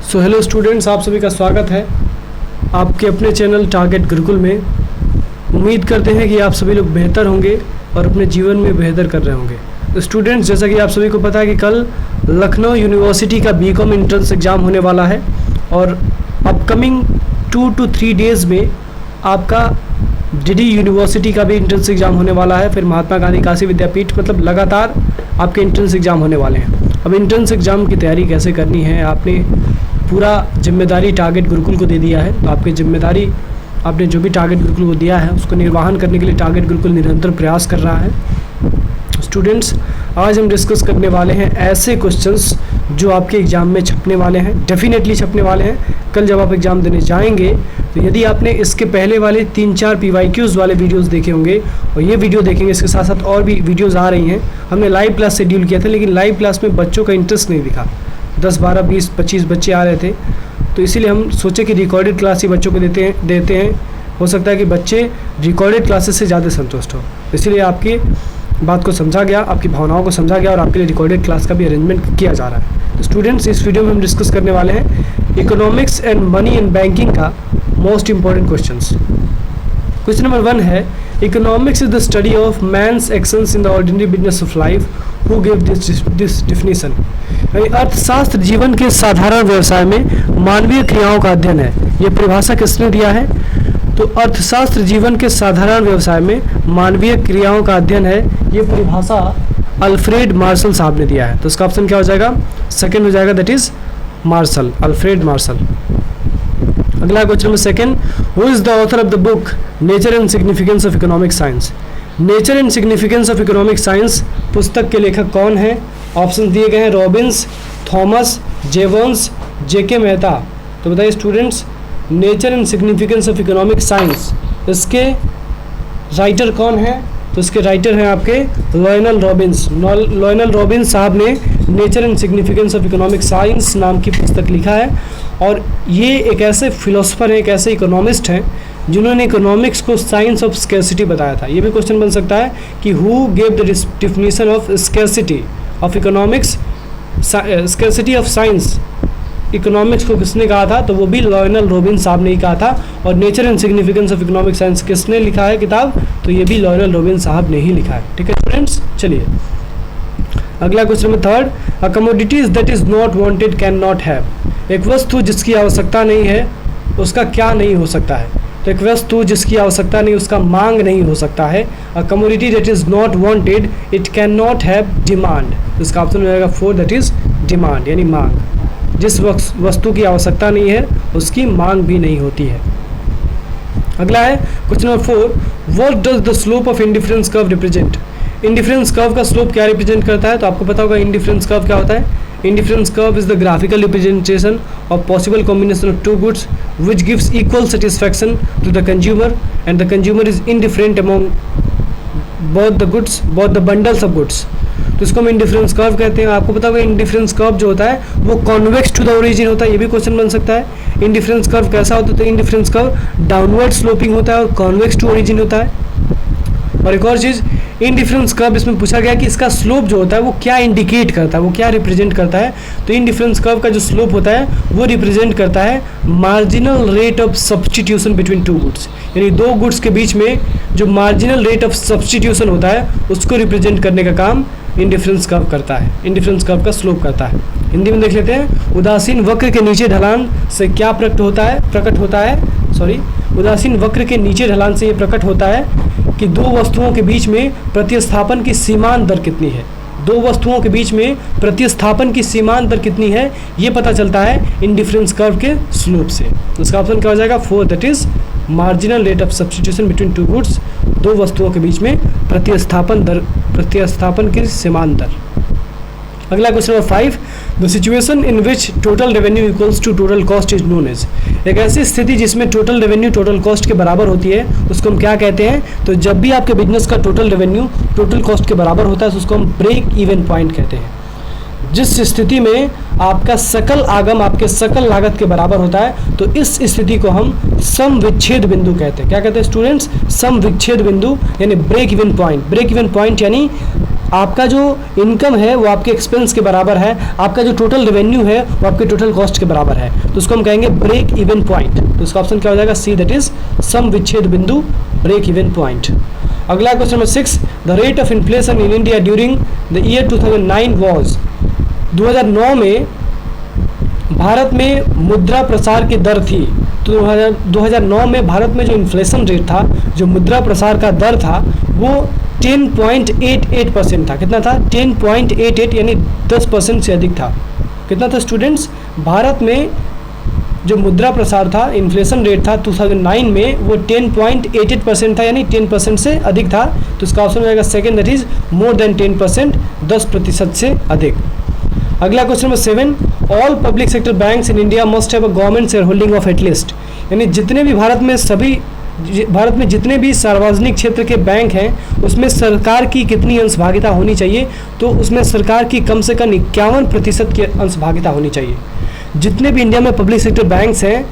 So hello students, आप सभी का स्वागत है आपके अपने चैनल टारगेट गुरुकुल में। उम्मीद करते हैं कि आप सभी लोग बेहतर होंगे और अपने जीवन में बेहतर कर रहे होंगे। तो स्टूडेंट्स, जैसा कि आप सभी को पता है कि कल लखनऊ यूनिवर्सिटी का बीकॉम एंट्रेंस एग्ज़ाम होने वाला है और अपकमिंग 2 to 3 डेज़ में आपका डीडी यूनिवर्सिटी का भी एंट्रेंस एग्ज़ाम होने वाला है। फिर महात्मा गांधी काशी विद्यापीठ, मतलब लगातार आपके एंट्रेंस एग्ज़ाम होने वाले हैं। अब एंट्रेंस एग्ज़ाम की तैयारी कैसे करनी है, आपने पूरा जिम्मेदारी टारगेट गुरुकुल को दे दिया है। तो आपकी जिम्मेदारी, आपने जो भी टारगेट गुरुकुल को दिया है उसको निर्वहन करने के लिए टारगेट गुरुकुल निरंतर प्रयास कर रहा है। स्टूडेंट्स, आज हम डिस्कस करने वाले हैं ऐसे क्वेश्चंस जो आपके एग्ज़ाम में छपने वाले हैं, डेफिनेटली छपने वाले हैं। कल जब आप एग्ज़ाम देने जाएंगे तो यदि आपने इसके पहले वाले 3-4 PYQs वाले वीडियोस देखे होंगे और ये वीडियो देखेंगे, इसके साथ साथ और भी वीडियोस आ रही हैं। हमने लाइव क्लास शेड्यूल किया था, लेकिन लाइव क्लास में बच्चों का इंटरेस्ट नहीं दिखा। 10, 12, 20, 25 बच्चे आ रहे थे, तो इसीलिए हम सोचे कि रिकॉर्डेड क्लास ही बच्चों को देते हैं। हो सकता है कि बच्चे रिकॉर्डेड क्लासेस से ज़्यादा संतुष्ट हो, इसीलिए आपकी बात को समझा गया, आपकी भावनाओं को समझा गया और आपके लिए रिकॉर्डेड क्लास का भी अरेंजमेंट किया जा रहा है। तो स्टूडेंट्स, इस वीडियो में हम डिस्कस करने वाले हैं economics and money and banking का most important questions. Question number 1 है, economics is the study of man's actions in the ordinary business of life, who give this definition. अर्थशास्त्र जीवन के साधारण व्यवसाय में मानवीय क्रियाओं का अध्ययन है। ये परिभाषा किसने दिया है? तो अर्थशास्त्र जीवन के साधारण व्यवसाय में मानवीय क्रियाओं का अध्ययन है, ये परिभाषा अल्फ्रेड मार्शल साहब ने दिया है। तो इसका ऑप्शन क्या हो जाएगा? सेकंड हो जाएगा, that is Marshall, Alfred Marshall. अगला question number 2, who is the author of the book nature and significance of economic science. Nature and significance of economic science पुस्तक के लेखक कौन है? ऑप्शन दिए गए हैं, Robbins, Thomas Jevons, J K Mehta. तो बताइए students, nature and significance of economic science, इसके राइटर कौन है? तो इसके राइटर हैं आपके लॉयनल रॉबिन्स। लॉयनल रॉबिन्स साहब ने nature and significance of economic science नाम की पुस्तक लिखा है और ये एक ऐसे फिलोसफर हैं, एक ऐसे इकोनॉमिस्ट हैं जिन्होंने इकोनॉमिक्स को साइंस ऑफ स्कैरसिटी बताया था। ये भी क्वेश्चन बन सकता है कि who gave the definition of scarcity of economics, scarcity of science, economics को किसने कहा था? तो वो भी लॉयनल रॉबिन्स साहब ने ही कहा था। और nature and significance of economic science किसने लिखा है किताब? तो ये भी लॉयनल रॉबिन्स साहब ने ही लिखा है। ठीक है स्टूडेंट्स, चलिए अगला question number 3, a commodities that is not wanted can not have. एक वस्तु जिसकी आवश्यकता नहीं है उसका क्या नहीं हो सकता है? तो एक वस्तु जिसकी आवश्यकता नहीं, उसका मांग नहीं हो सकता है। A commodity that is not wanted it can not have demand. इसका ऑप्शन हो जाएगा 4, दैट इज डिमांड, यानी मांग। जिस वस्तु की आवश्यकता नहीं है उसकी मांग भी नहीं होती है। अगला है question number 4, what does the slope of indifference curve represent. Indifference curve का स्लोप क्या रिप्रेजेंट करता है? तो आपको पता होगा इंडिफरेंस कर्व क्या होता है। Indifference curve is the graphical representation of possible combination of two goods which gives equal satisfaction to the consumer and the consumer is indifferent among both the bundles of goods. तो इसको हम indifference curve कहते हैं। आपको पता होगा indifference curve जो होता है वो कॉन्वेक्स टू द ओरिजिन होता है। ये भी क्वेश्चन बन सकता है, इंडिफरेंस कर्व कैसा होता है? तो इंडिफरेंस कर्व डाउनवर्ड स्लोपिंग होता है और कॉन्वेक्स टू ओरिजिन होता है। और एक और चीज़, इंडिफरेंस कर्व इसमें पूछा गया कि इसका स्लोप जो होता है वो क्या इंडिकेट करता है, वो क्या रिप्रेजेंट करता है? तो इंडिफरेंस कर्व का जो स्लोप होता है वो रिप्रेजेंट करता है marginal rate of substitution between two goods, यानी दो गुड्स के बीच में जो मार्जिनल रेट ऑफ सब्सटीट्यूशन होता है उसको रिप्रेजेंट करने का काम इंडिफरेंस कर्व करता है, इंडिफरेंस कर्व का स्लोप करता है। हिंदी में देख लेते हैं, उदासीन वक्र के नीचे ढलान से क्या प्रकट होता है, उदासीन वक्र के नीचे ढलान से ये प्रकट होता है कि दो वस्तुओं के बीच में प्रतिस्थापन की सीमांत दर कितनी है। दो वस्तुओं के बीच में प्रतिस्थापन की सीमांत दर कितनी है ये पता चलता है इंडिफरेंस कर्व के स्लोप से। तो इसका ऑप्शन क्या हो जाएगा? 4, that is marginal rate of substitution between two goods, दो वस्तुओं के बीच में प्रतिस्थापन की सीमांत दर। अगला question number 5, the situation in which total revenue equals to total cost is known as. एक ऐसी स्थिति जिसमें टोटल रेवेन्यू टोटल कॉस्ट के बराबर होती है उसको हम क्या कहते हैं? तो जब भी आपके बिजनेस का टोटल रेवेन्यू टोटल कॉस्ट के बराबर होता है तो उसको हम ब्रेक इवन पॉइंट कहते हैं। जिस स्थिति में आपका सकल आगम आपके सकल लागत के बराबर होता है तो इस स्थिति को हम सम विच्छेद बिंदु कहते हैं। क्या कहते हैं स्टूडेंट्स? सम विच्छेद बिंदु, यानी break even point. Break even point यानी आपका जो इनकम है वो आपके एक्सपेंस के बराबर है, आपका जो टोटल रेवेन्यू है वो आपके टोटल कॉस्ट के बराबर है, तो उसको हम कहेंगे ब्रेक इवन पॉइंट। तो इसका ऑप्शन क्या हो जाएगा? सी, दैट इज सम विच्छेद बिंदु, ब्रेक इवन पॉइंट। अगला question number 6, the rate of inflation in India during the year 2009 was. 2009 में भारत में मुद्रा प्रसार की दर थी, तो 2009 में भारत में जो इन्फ्लेशन रेट था, जो मुद्रा प्रसार का दर था, वो 10.88% था। कितना था? 10.88, यानी 10% से अधिक था। कितना था स्टूडेंट्स? भारत में जो मुद्रा प्रसार था, इन्फ्लेशन रेट था 2009 में, वो 10.88% था, यानी 10% से अधिक था। तो इसका ऑप्शन हो जाएगा second, that is more than 10%, 10% से अधिक। अगला question number 7, all public sector banks in India must have a government share holding of at least. यानी जितने भी भारत में जितने भी सार्वजनिक क्षेत्र के बैंक हैं उसमें सरकार की कितनी अंशभागिता होनी चाहिए? तो उसमें सरकार की कम से कम 51% की अंशभागिता होनी चाहिए। जितने भी इंडिया में पब्लिक सेक्टर बैंक्स हैं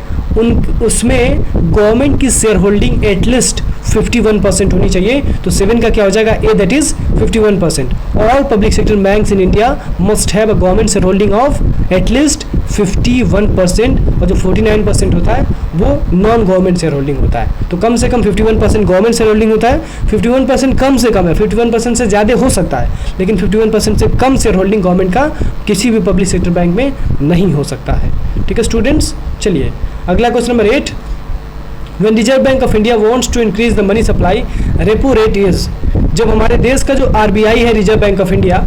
उसमें गवर्नमेंट की शेयर होल्डिंग एटलीस्ट 51% होनी चाहिए। तो 7 का क्या हो जाएगा? A, that is 51%। All public sector banks in India must have a government share holding of at least 51%, और जो 49% होता है वो नॉन गवर्नमेंट शेयर होल्डिंग होता है। तो कम से कम 51% गवर्नमेंट शेयर होल्डिंग होता है, 51% कम से कम है, 51% से ज़्यादा हो सकता है, लेकिन 51% से कम शेयर होल्डिंग गवर्नमेंट का किसी भी पब्लिक सेक्टर बैंक में नहीं हो सकता है। ठीक है स्टूडेंट्स, चलिए अगला question number 8, When Reserve Bank of India wants to increase the money supply, repo rate is। जब हमारे देश का जो RBI है, रिजर्व बैंक ऑफ इंडिया,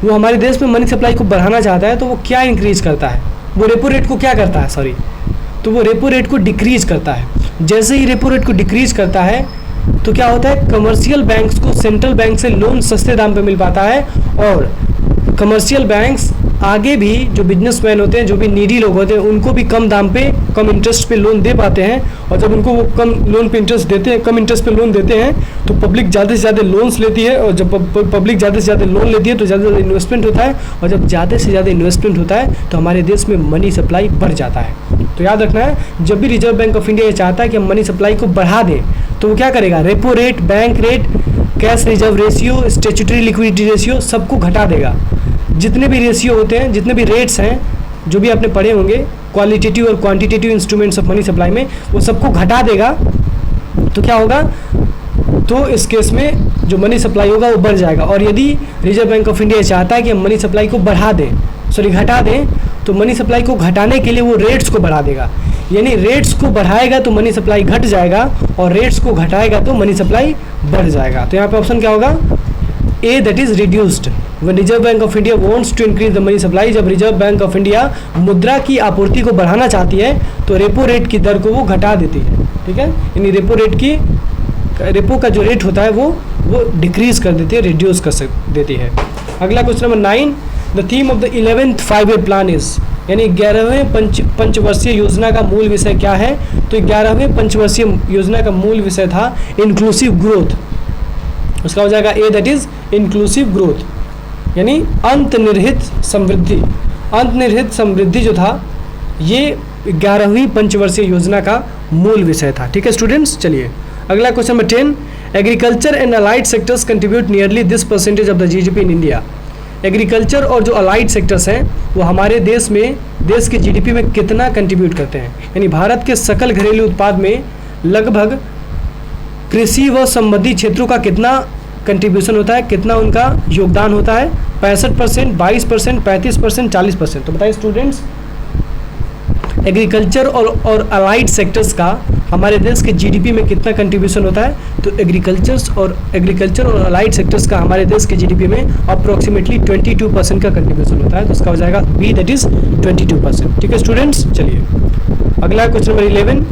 वो हमारे देश में मनी सप्लाई को बढ़ाना चाहता है, तो वो क्या इंक्रीज करता है? वो रेपो रेट को क्या करता है? सॉरी, तो वो रेपो रेट को डिक्रीज करता है। जैसे ही रेपो रेट को डिक्रीज करता है तो क्या होता है? कमर्शियल बैंक्स को सेंट्रल बैंक से लोन सस्ते दाम पे मिल पाता है, और कमर्शियल बैंक्स आगे भी जो बिजनेसमैन होते हैं, जो भी नीडी लोग होते हैं, उनको भी कम दाम पे, कम इंटरेस्ट पे लोन दे पाते हैं। और जब उनको वो कम लोन पे इंटरेस्ट देते हैं, कम इंटरेस्ट पे लोन देते हैं, तो पब्लिक ज़्यादा से ज़्यादा लोन्स लेती है, और जब पब्लिक ज़्यादा से ज़्यादा लोन लेती है तो ज़्यादा से ज़्यादा इन्वेस्टमेंट होता है, और जब ज़्यादा से ज़्यादा इन्वेस्टमेंट होता है तो हमारे देश में मनी सप्लाई बढ़ जाता है। तो याद रखना है, जब भी रिजर्व बैंक ऑफ इंडिया ये चाहता है कि हम मनी सप्लाई को बढ़ा दें, तो वो क्या करेगा? Repo rate, bank rate, cash reserve ratio, statutory liquidity ratio सबको घटा देगा। जितने भी रेशियो होते हैं, जितने भी रेट्स हैं, जो भी आपने पढ़े होंगे क्वालिटेटिव और quantitative instruments of money supply में, वो सबको घटा देगा। तो क्या होगा? तो इस केस में जो मनी सप्लाई होगा वो बढ़ जाएगा। और यदि रिजर्व बैंक ऑफ इंडिया चाहता है कि हम मनी सप्लाई को बढ़ा दें, घटा दें, तो मनी सप्लाई को घटाने के लिए वो रेट्स को बढ़ा देगा। यानी रेट्स को बढ़ाएगा तो मनी सप्लाई घट जाएगा, और रेट्स को घटाएगा तो मनी सप्लाई बढ़ जाएगा। तो यहाँ पे ऑप्शन क्या होगा? A, that is reduced. When Reserve Bank of India wants to increase the money supply, जब रिजर्व बैंक ऑफ इंडिया मुद्रा की आपूर्ति को बढ़ाना चाहती है तो रेपो रेट की दर को वो घटा देती है। ठीक है, यानी रेपो का जो रेट होता है वो डिक्रीज कर देती है, रिड्यूस कर देती है। अगला question number 9, the theme of the 11th 5-year plan is. यानी 11वें पंचवर्षीय योजना का मूल विषय क्या है? तो 11वें पंचवर्षीय योजना का मूल विषय था इंक्लूसिव ग्रोथ। उसका हो जाएगा A, that is inclusive growth, यानी अंतर्निहित समृद्धि। अंतर्निहित समृद्धि जो था ये 11वीं पंचवर्षीय योजना का मूल विषय था। ठीक है स्टूडेंट्स, चलिए अगला question number 10, agriculture and allied sectors contribute nearly this percentage of the GDP in India. Agriculture और जो अलाइड सेक्टर्स हैं वो हमारे देश के जीडीपी में कितना कंट्रीब्यूट करते हैं? यानी भारत के सकल घरेलू उत्पाद में लगभग कृषि व संबंधी क्षेत्रों का कितना कंट्रीब्यूशन होता है, कितना उनका योगदान होता है? 65%, 22%, 35%, 40%। तो बताइए स्टूडेंट्स, एग्रीकल्चर और अलाइड सेक्टर्स का हमारे देश के जीडीपी में कितना कंट्रीब्यूशन होता है? तो एग्रीकल्चर और अलाइड सेक्टर्स का हमारे देश के जीडीपी में अप्रोक्सीमेटली 22% का कंट्रीब्यूशन होता है। तो उसका हो जाएगा बी, दैट इज 22%। ठीक है स्टूडेंट्स, चलिए अगला question number 11,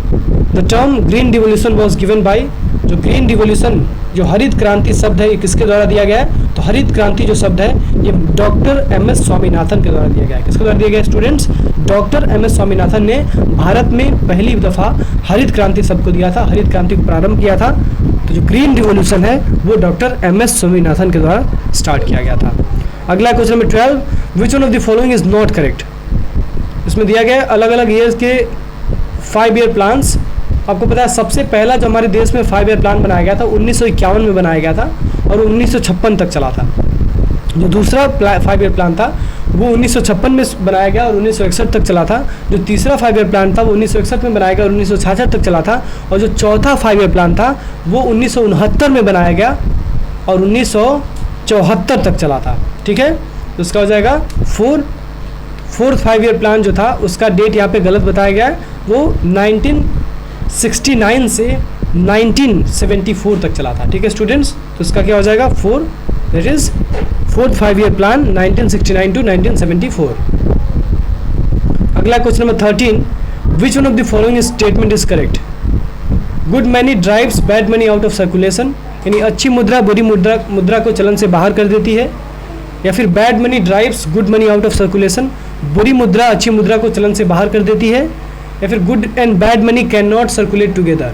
the term green revolution was given by. जो ग्रीन रिवोल्यूशन, जो हरित क्रांति शब्द है, ये किसके द्वारा दिया गया है? तो हरित क्रांति जो शब्द है ये डॉक्टर एम.एस. स्वामीनाथन के द्वारा दिया गया है। किसके द्वारा दिया गया स्टूडेंट्स? Doctor MS. स्वामीनाथन ने भारत में पहली दफ़ा हरित क्रांति शब्द को दिया था, हरित क्रांति को प्रारंभ किया था। तो जो ग्रीन रिवोल्यूशन है वो डॉक्टर एम.एस. स्वामीनाथन के द्वारा स्टार्ट किया गया था। अगला question number 12, which one of the following is not correct. इसमें दिया गया है अलग अलग ईयर्स के 5-year प्लान्स। आपको पता है सबसे पहला जो हमारे देश में 5-year प्लान बनाया गया था 1951 में बनाया गया था और 1956 तक चला था। जो दूसरा 5 ईयर प्लान था वो 1956 में बनाया गया और 1961 तक चला था। जो तीसरा 5 ईयर प्लान था वो 1961 में बनाया गया और 1966 तक चला था। और जो चौथा 5 ईयर प्लान था वो 1969 में बनाया गया और 1974 तक चला था। ठीक है, तो उसका हो जाएगा फोर्थ 5 ईयर प्लान जो था उसका डेट यहाँ पे गलत बताया गया है, वो 1969 से 1974 तक चला था। ठीक है स्टूडेंट्स, तो इसका क्या हो जाएगा 4, that is fourth 5 year plan 1969 to 1974। अगला question number 13, which one of the following statement is correct? Good money drives bad money out of circulation, यानी अच्छी मुद्रा बुरी मुद्रा को चलन से बाहर कर देती है, या फिर bad money drives good money out of circulation, बुरी मुद्रा अच्छी मुद्रा को चलन से बाहर कर देती है, या फिर good and bad money can not circulate together,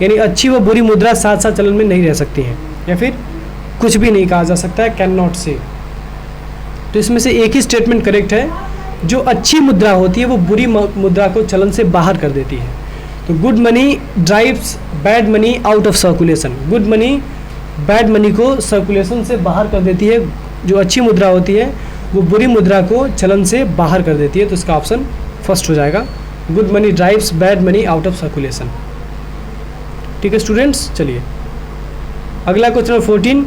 यानी अच्छी व बुरी मुद्रा साथ साथ चलन में नहीं रह सकती हैं, या फिर कुछ भी नहीं कहा जा सकता है, कैन नॉट से। तो इसमें से एक ही स्टेटमेंट करेक्ट है, जो अच्छी मुद्रा होती है वो बुरी मुद्रा को चलन से बाहर कर देती है। तो good money drives bad money out of circulation, good money bad money को सर्कुलेशन से बाहर कर देती है, जो अच्छी मुद्रा होती है वो बुरी मुद्रा को चलन से बाहर कर देती है। तो इसका ऑप्शन फर्स्ट हो जाएगा, good money drives bad money out of circulation. ठीक है स्टूडेंट्स, चलिए अगला question number 14,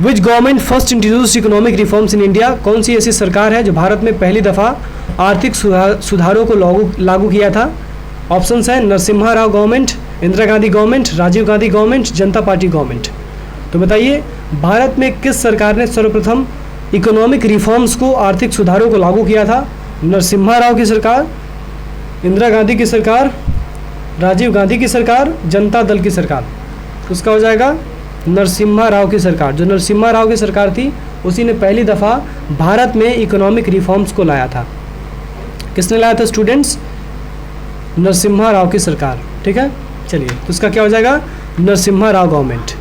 which government first introduced economic reforms in India? कौन सी ऐसी सरकार है जो भारत में पहली दफ़ा आर्थिक सुधारों को लागू किया था? ऑप्शंस हैं Narasimha Rao government, Indira Gandhi government, Rajiv Gandhi government, Janata Party government. तो बताइए भारत में किस सरकार ने सर्वप्रथम इकोनॉमिक रिफॉर्म्स को आर्थिक सुधारों को लागू किया था? नरसिम्हा राव की सरकार, इंदिरा गांधी की सरकार, राजीव गांधी की सरकार, जनता दल की सरकार। उसका हो जाएगा नरसिम्हा राव की सरकार। जो नरसिम्हा राव की सरकार थी उसी ने पहली दफ़ा भारत में इकोनॉमिक रिफॉर्म्स को लाया था। किसने लाया था स्टूडेंट्स? नरसिम्हा राव की सरकार। ठीक है, चलिए तो उसका क्या हो जाएगा नरसिम्हा राव गवर्नमेंट।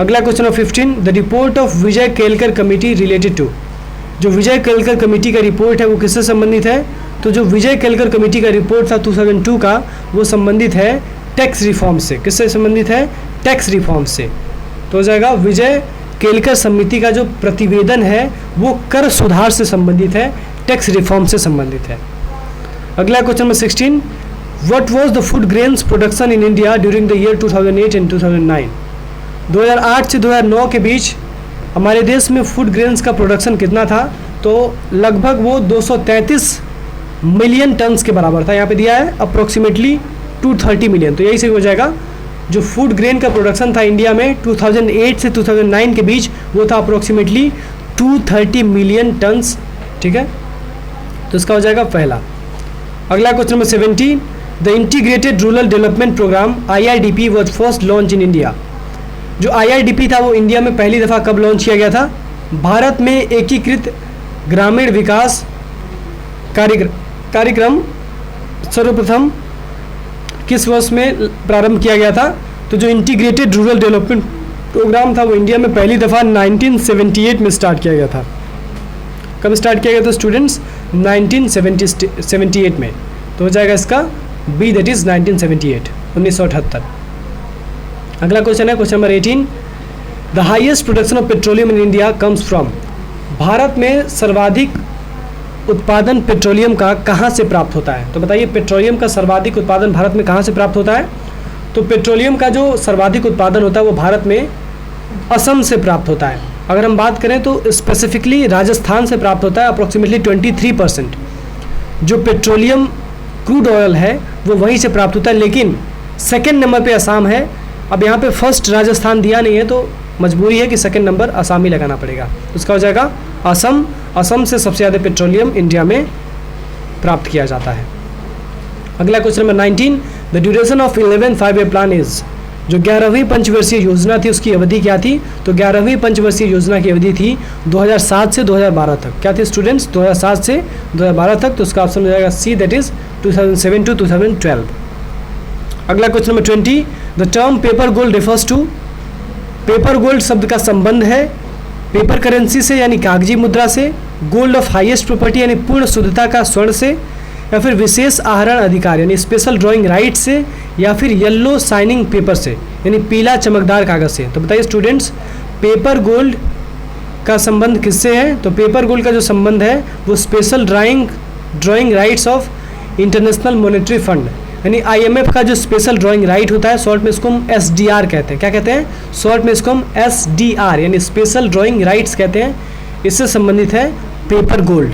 अगला question number 15, the report of Vijay Kelkar committee related to? जो विजय केलकर कमेटी का रिपोर्ट है वो किससे संबंधित है? तो जो विजय केलकर कमेटी का रिपोर्ट था 2002 का, वो संबंधित है टैक्स रिफॉर्म से। किससे संबंधित है? टैक्स रिफॉर्म से। तो हो जाएगा विजय केलकर समिति का जो प्रतिवेदन है वो कर सुधार से संबंधित है, टैक्स रिफॉर्म से संबंधित है। अगला question number 16, what was the food grains production in India during the year 2008 and 2009? 2008 से 2009 के बीच हमारे देश में फूड ग्रेन्स का प्रोडक्शन कितना था? तो लगभग वो 233 मिलियन टन्स के बराबर था। यहाँ पे दिया है अप्रोक्सीमेटली 230 मिलियन। तो यही से हो जाएगा जो फूड ग्रेन का प्रोडक्शन था इंडिया में 2008 से 2009 के बीच, वो था अप्रोक्सीमेटली 230 मिलियन टन्स। ठीक है, तो इसका हो जाएगा पहला। अगला question number 17, the integrated rural development programme IRDP was first launch in India? जो IRDP था वो इंडिया में पहली दफ़ा कब लॉन्च किया गया था? भारत में एकीकृत ग्रामीण विकास कार्यक्रम सर्वप्रथम किस वर्ष में प्रारंभ किया गया था? तो जो इंटीग्रेटेड रूरल डेवलपमेंट प्रोग्राम था वो इंडिया में पहली दफ़ा 1978 में स्टार्ट किया गया था। कब स्टार्ट किया गया था स्टूडेंट्स? 1978 में। तो हो जाएगा इसका बी, दैट इज 1978, 1978। अगला क्वेश्चन है question number 18, the highest production of petroleum in India comes from? Bharat में सर्वाधिक उत्पादन पेट्रोलियम का कहाँ से प्राप्त होता है? तो बताइए पेट्रोलियम का सर्वाधिक उत्पादन भारत में कहाँ से प्राप्त होता है? तो पेट्रोलियम का जो सर्वाधिक उत्पादन होता है वो भारत में असम से प्राप्त होता है। अगर हम बात करें तो स्पेसिफिकली राजस्थान से प्राप्त होता है अप्रोक्सीमेटली 23%। जो पेट्रोलियम क्रूड ऑयल है वो वहीं से प्राप्त होता है, लेकिन सेकेंड नंबर पे असम है। अब यहाँ पे फर्स्ट राजस्थान दिया नहीं है तो मजबूरी है कि सेकेंड नंबर असम ही लगाना पड़ेगा। उसका हो जाएगा असम। असम से सबसे ज़्यादा पेट्रोलियम इंडिया में प्राप्त किया जाता है। अगला question number 19, the duration of 11th 5 year plan is? जो 11वीं पंचवर्षीय योजना थी उसकी अवधि क्या थी? तो 11वीं पंचवर्षीय योजना की अवधि थी 2007 से 2012 तक। क्या थी स्टूडेंट्स? 2007 से 2012 तक। तो उसका ऑप्शन हो जाएगा सी, दैट इज 2007 टू 2012। अगला question number 20, the term paper gold refers to? Paper gold शब्द का संबंध है पेपर करेंसी से यानी कागजी मुद्रा से, गोल्ड ऑफ हाईएस्ट प्रॉपर्टी यानी पूर्ण शुद्धता का स्वर्ण से, या फिर विशेष आहरण अधिकार यानी स्पेशल ड्राइंग राइट से, या फिर येलो शाइनिंग पेपर से यानी पीला चमकदार कागज से। तो बताइए स्टूडेंट्स पेपर गोल्ड का संबंध किससे है? तो पेपर गोल्ड का जो संबंध है वो special drawing rights of international monetary fund, यानी IMF का जो स्पेशल ड्राइंग राइट होता है, शॉर्ट में इसको हम SDR कहते हैं। क्या कहते हैं? शॉर्ट में इसको हम SDR यानी स्पेशल ड्राइंग राइट्स कहते हैं। इससे संबंधित है पेपर गोल्ड,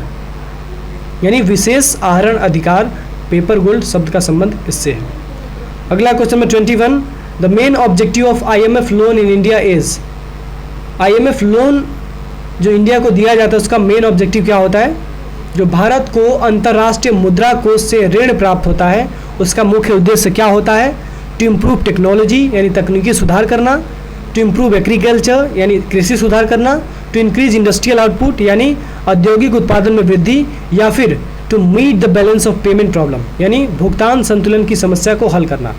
यानी विशेष आहरण अधिकार। पेपर गोल्ड शब्द का संबंध इससे है। अगला question number 21, the main objective of IMF loan in India is. IMF loan जो इंडिया को दिया जाता है उसका मेन ऑब्जेक्टिव क्या होता है? जो भारत को अंतर्राष्ट्रीय मुद्रा कोष से ऋण प्राप्त होता है उसका मुख्य उद्देश्य क्या होता है? टू इम्प्रूव टेक्नोलॉजी यानी तकनीकी सुधार करना, टू इम्प्रूव एग्रीकल्चर यानी कृषि सुधार करना, टू इंक्रीज इंडस्ट्रियल आउटपुट यानी औद्योगिक उत्पादन में वृद्धि, या फिर to meet the balance of payment problem यानी भुगतान संतुलन की समस्या को हल करना।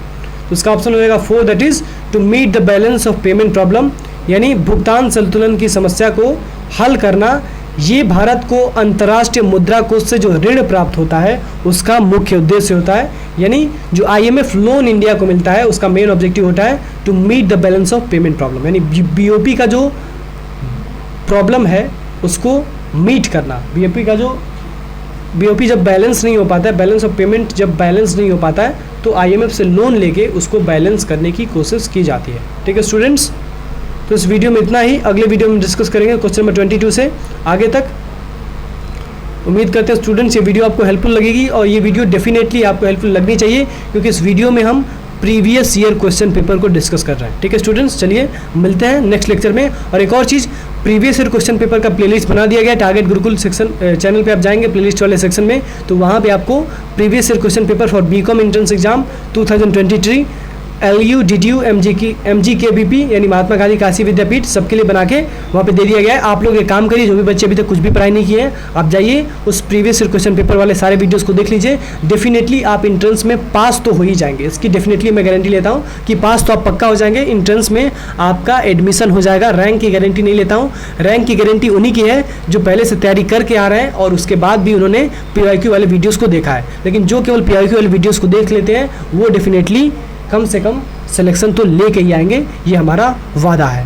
तो इसका ऑप्शन हो जाएगा 4, that is to meet the balance of payment problem, यानी भुगतान संतुलन की समस्या को हल करना। ये भारत को अंतर्राष्ट्रीय मुद्रा कोष से जो ऋण प्राप्त होता है उसका मुख्य उद्देश्य होता है, यानी जो IMF लोन इंडिया को मिलता है उसका मेन ऑब्जेक्टिव होता है to meet the balance of payment problem, यानी BOP का जो प्रॉब्लम है उसको मीट करना। BOP जब बैलेंस नहीं हो पाता है, बैलेंस ऑफ पेमेंट जब बैलेंस नहीं हो पाता है तो IMF से लोन लेके उसको बैलेंस करने की कोशिश की जाती है। ठीक है स्टूडेंट्स, तो इस वीडियो में इतना ही। अगले वीडियो में डिस्कस करेंगे क्वेश्चन नंबर 22 से आगे तक। उम्मीद करते हैं स्टूडेंट्स ये वीडियो आपको हेल्पफुल लगेगी, और ये वीडियो डेफिनेटली आपको हेल्पफुल लगनी चाहिए क्योंकि इस वीडियो में हम प्रीवियस ईयर क्वेश्चन पेपर को डिस्कस कर रहे हैं। ठीक है स्टूडेंट्स, चलिए मिलते हैं नेक्स्ट लेक्चर में। और एक और चीज़, प्रीवियस ईयर क्वेश्चन पेपर का प्लेलिस्ट बना दिया गया टारगेट गुरुकुल सेक्शन चैनल पे। आप जाएंगे प्लेलिस्ट वाले सेक्शन में तो वहाँ पे आपको previous year question paper for BCom entrance exam 2023 LU DTU MGKBP यानी महात्मा गांधी काशी विद्यापीठ सबके लिए बना के वहाँ पे दे दिया गया है। आप लोग एक काम करिए, जो भी बच्चे अभी तक कुछ भी पढ़ाई नहीं किए हैं, आप जाइए उस प्रीवियस ईयर क्वेश्चन पेपर वाले सारे वीडियोस को देख लीजिए। डेफिनेटली आप इंट्रेंस में पास तो हो ही जाएंगे, इसकी डेफिनेटली मैं गारंटी लेता हूँ कि पास तो आप पक्का हो जाएंगे। इंट्रेंस में आपका एडमिशन हो जाएगा। रैंक की गारंटी नहीं लेता हूँ, रैंक की गारंटी उन्हीं की है जो पहले से तैयारी करके आ रहे हैं और उसके बाद भी उन्होंने PYQ वाले वीडियोज़ को देखा है। लेकिन जो केवल PYQ वाले वीडियोज़ को देख लेते हैं वो डेफिनेटली कम से कम सिलेक्शन तो लेके ही आएंगे, ये हमारा वादा है।